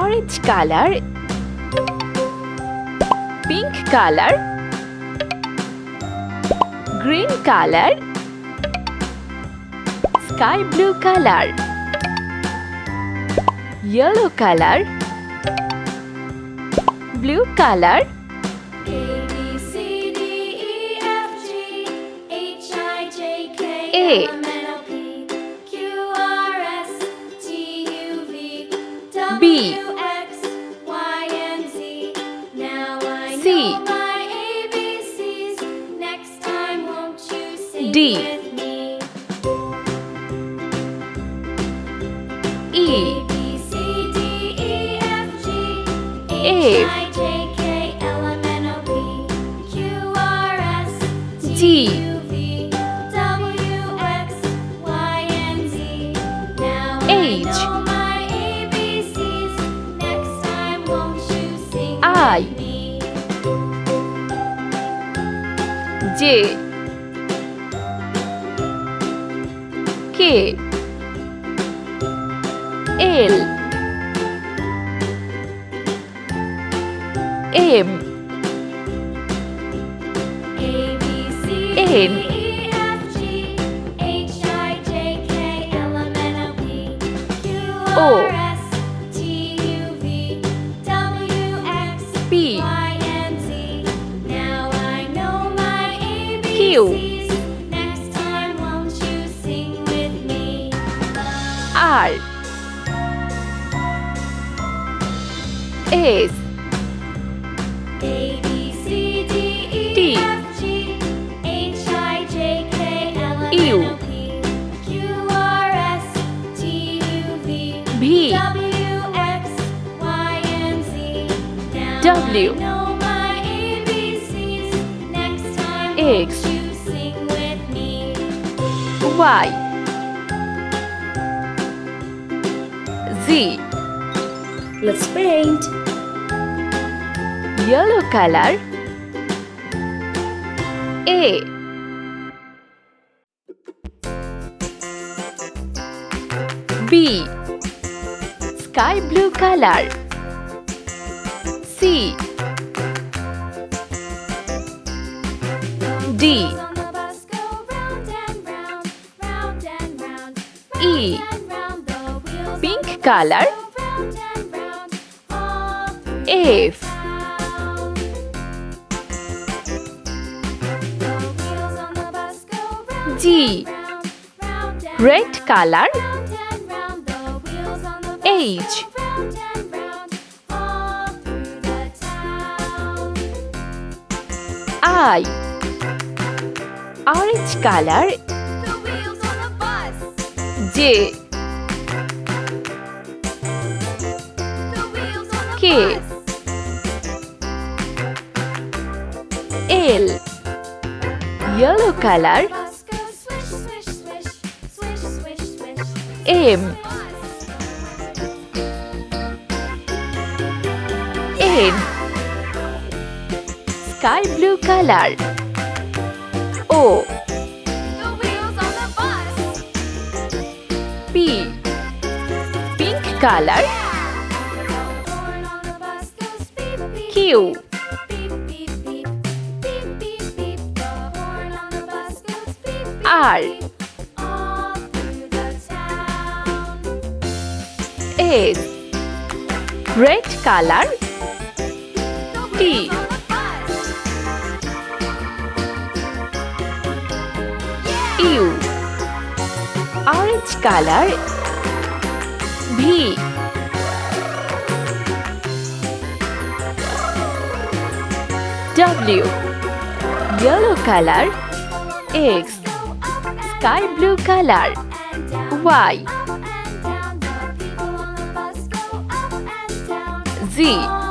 orange color, pink color, green color, sky blue color, yellow color, blue color, A, B, C, D, E, F, G, H, I, J, K, L, M, N, O, P, Q, R, S, T, U, V, W, X, Y, Z. Let's paint. Yellow color, A, B, sky blue color, C, D, E, pink color, F, G, red color, H, I, orange color, J, K, L, yellow color, M, N, sky blue color, O, P, pink color, Q, R, S, red color, T, U, orange color, V, W, yellow color, X, sky blue color, Y, Z.